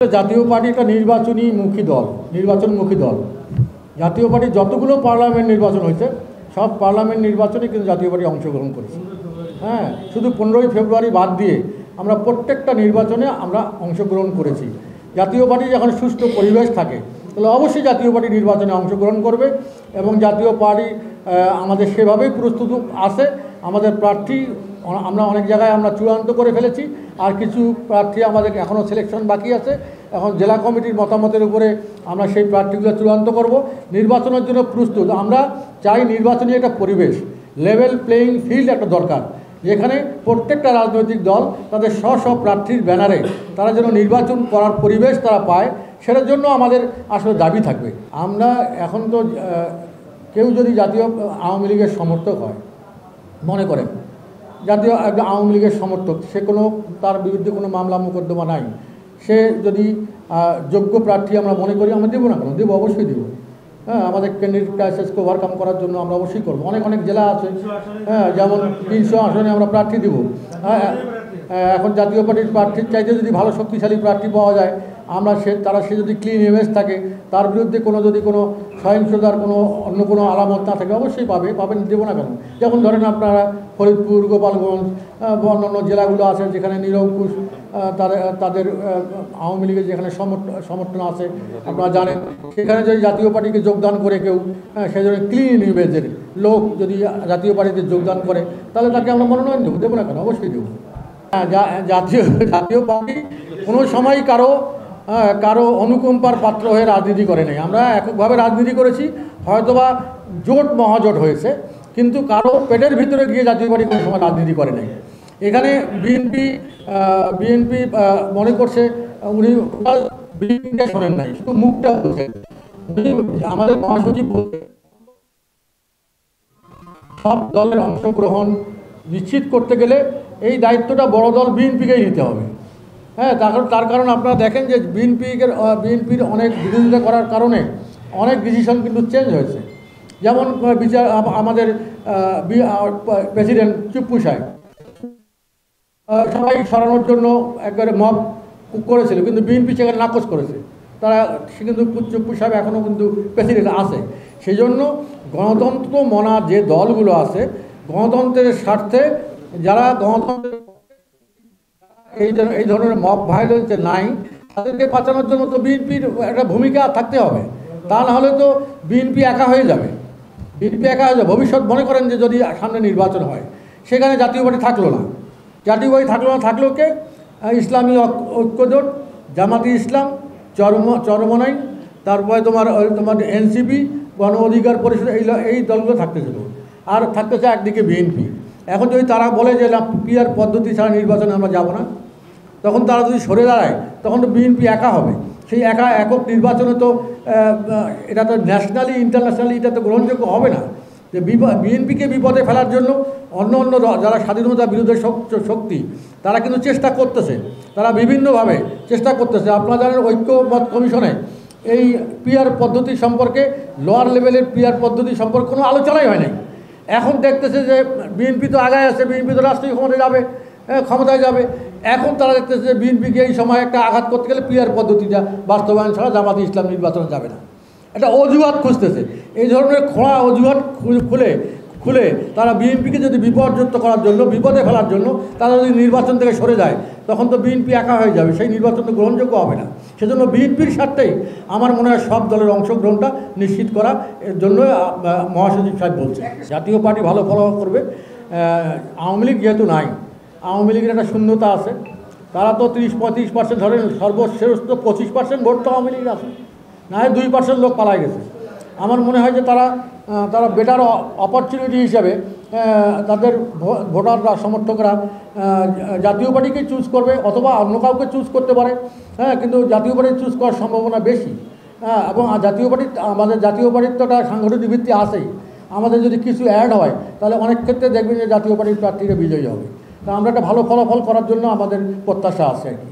জাতীয় পার্টি একটা নির্বাচনমুখী দল। জাতীয় পার্টি যতগুলো পার্লামেন্ট নির্বাচন হয়েছে সব পার্লামেন্ট নির্বাচনে কিন্তু জাতীয় পার্টি অংশগ্রহণ করেছে। হ্যাঁ, শুধু 15ই ফেব্রুয়ারি বাদ দিয়ে আমরা প্রত্যেকটা নির্বাচনে আমরা অংশগ্রহণ করেছি। জাতীয় পার্টি যখন সুষ্ঠু পরিবেশ থাকে তাহলে অবশ্যই জাতীয় পার্টি নির্বাচনে অংশগ্রহণ করবে এবং জাতীয় পার্টি আমাদের সেভাবেই প্রস্তুত আছে। আমাদের প্রার্থী আমরা অনেক জায়গায় আমরা চূড়ান্ত করে ফেলেছি, আর কিছু প্রার্থী আমাদের এখনও সিলেকশন বাকি আছে। এখন জেলা কমিটির মতামতের উপরে আমরা সেই প্রার্থীগুলো চূড়ান্ত করব। নির্বাচনের জন্য প্রস্তুত আমরা চাই। নির্বাচনী একটা পরিবেশ, লেভেল প্লেয়িং ফিল্ড একটা দরকার, যেখানে প্রত্যেকটা রাজনৈতিক দল তাদের স্ব প্রার্থীর ব্যানারে তারা যেন নির্বাচন করার পরিবেশ তারা পায়, সেটার জন্য আমাদের আসলে দাবি থাকবে। আমরা এখন তো কেউ যদি জাতীয় আওয়ামী লীগের সমর্থক হয়, মনে করেন জাতীয় আওয়ামী লীগের সমর্থক, সে কোনো তার বিরুদ্ধে কোনো মামলা মোকদ্দমা নাই, সে যদি যোগ্য প্রার্থী আমরা মনে করি, আমরা দেবো না কেন? দেবো, অবশ্যই দেবো। হ্যাঁ, আমাদের ক্যান্ডিডেট ক্রাইসিসকে ওভারকাম করার জন্য আমরা অবশ্যই করবো। অনেক জেলা আছে, হ্যাঁ, যেমন 300 আসনে আমরা প্রার্থী দেবো। এখন জাতীয় পার্টির প্রার্থীর চাইতে যদি ভালো শক্তিশালী প্রার্থী পাওয়া যায়, আমরা সে যদি ক্লিন ইমেজ থাকে, তার বিরুদ্ধে যদি কোনো সহিংসতার অন্য কোনো আলামত না থাকে, অবশ্যই পাবেন, দেবো না কেন? যেমন ধরেন আপনারা ফরিদপুর, গোপালগঞ্জ, অন্যান্য জেলাগুলো আছে যেখানে নিরঙ্কুশ তাদের আওয়ামী লীগের যেখানে সমর্থন আছে আপনারা জানেন, সেখানে যদি জাতীয় পার্টিকে যোগদান করে কেউ, সেই জন্য ক্লিন ইমেজের লোক যদি জাতীয় পার্টিতে যোগদান করে, তাহলে তাকে আমরা মনোনয়ন দেবো না কেন? অবশ্যই দেবো। জাতীয় পার্টি কোনো সময় কারো অনুকম্পার পাত্র হয়ে রাজনীতি করে নেই। আমরা এককভাবে রাজনীতি করেছি, হয়তোবা জোট মহাজোট হয়েছে, কিন্তু কারো পেটের ভিতরে গিয়ে জাতীয় পার্টি কোনো সময় রাজনীতি করে নেই। এখানে বিএনপি মনে করছে উনি বিএনপিটা শোনেন নাই, শুধু মুখটা বলছেন। আমাদের মহাসচিব বলছে সব দলের অংশগ্রহণ নিশ্চিত করতে গেলে এই দায়িত্বটা বড় দল বিএনপিকেই নিতে হবে। হ্যাঁ, তার কারণ আপনারা দেখেন যে বিএনপির অনেক বিরোধিতা করার কারণে অনেক ডিসিশন কিন্তু চেঞ্জ হয়েছে। যেমন আমাদের প্রেসিডেন্ট চুপ্পু সাহেব সবাই সরানোর জন্য একবারে মব করেছিল, কিন্তু বিএনপি সেখানে নাকচ করেছে। সে কিন্তু চুপ্পু সাহেব এখনও কিন্তু প্রেসিডেন্ট আছে। সেই জন্য গণতন্ত্র মনা যে দলগুলো আছে, গণতন্ত্রের স্বার্থে যারা এই ধরনের মব ভায়োলেন্সে নাই, তাদেরকে বাঁচানোর জন্য তো বিএনপির একটা ভূমিকা থাকতে হবে। তা না হলে তো বিএনপি একা হয়ে যাবে। ভবিষ্যৎ মনে করেন যে যদি সামনে নির্বাচন হয়, সেখানে জাতীয় পার্টি থাকলো না, থাকলো কে? ইসলামী ঐক্যজোট, জামাতি ইসলাম, চরমনাই, তারপরে তোমার এনসিপি, গণ অধিকার পরিষদ, এই দলগুলো থাকতেছিল। আর থাকতেছে একদিকে বিএনপি। এখন যদি তারা বলে যে না, পিআর পদ্ধতি ছাড়া নির্বাচনে আমরা যাব না, তখন তারা যদি সরে দাঁড়ায়, তখন তো বিএনপি একা হবে। সেই একক নির্বাচনে তো এটা তো ন্যাশনালি ইন্টারন্যাশনালি এটা তো গ্রহণযোগ্য হবে না। যে বিএনপিকে বিপদে ফেলার জন্য অন্য যারা স্বাধীনতা বিরোধী শক্তি, তারা কিন্তু চেষ্টা করতেছে, তারা বিভিন্নভাবে চেষ্টা করতেছে। আপনারা জানেন ঐক্যমত কমিশনে এই পিআর পদ্ধতি সম্পর্কে, লোয়ার লেভেলের পিআর পদ্ধতি সম্পর্কে কোনো আলোচনাই হয় নাই। এখন দেখতেছে যে বিএনপি তো আগায় আছে, বিএনপি তো রাষ্ট্রীয় ক্ষমতায় যাবে। এখন তারা দেখতেছে যে বিএনপিকে এই সময় একটা আঘাত করতে গেলে পিআর পদ্ধতিটা বাস্তবায়ন ছাড়া জামাতি ইসলাম নির্বাচনে যাবে না, একটা অজুহাত খুঁজতেছে। এই ধরনের খোঁড়া অজুহাত খুলে তারা বিএনপিকে যদি বিপর্যস্ত করার জন্য, বিপদে ফেলার জন্য তারা যদি নির্বাচন থেকে সরে যায়, তখন তো বিএনপি একা হয়ে যাবে, সেই নির্বাচন তো গ্রহণযোগ্য হবে না। সেজন্য বিএনপির স্বার্থেই আমার মনে হয় সব দলের অংশগ্রহণটা নিশ্চিত করা, এর জন্য মহাসচিব সাহেব বলছে জাতীয় পার্টি ভালো ফলাফল করবে। আওয়ামী লীগ যেহেতু নাই, আওয়ামী লীগের একটা শূন্যতা আছে। তারা তো 30-35% ধরেন, সর্বশ্রেষ্ঠ 25% ভোট তো আওয়ামী লীগের আছে, না হয় 2% লোক পালায় গেছে। আমার মনে হয় যে তারা বেটার অপরচুনিটি হিসাবে তাদের ভোটাররা, সমর্থকরা জাতীয় পার্টিকে চুজ করবে, অথবা অন্য কাউকে চুজ করতে পারে। হ্যাঁ, কিন্তু জাতীয় পার্টি চুজ করার সম্ভাবনা বেশি। এবং আমাদের জাতীয় পার্টির তো একটা সাংগঠনিক ভিত্তি আছেই। আমাদের যদি কিছু অ্যাড হয়, তাহলে অনেক ক্ষেত্রে দেখবেন যে জাতীয় পার্টির প্রার্থীরা বিজয়ী হবে। তা আমরা একটা ভালো ফলাফল করার জন্য আমাদের প্রত্যাশা আছে আর কি।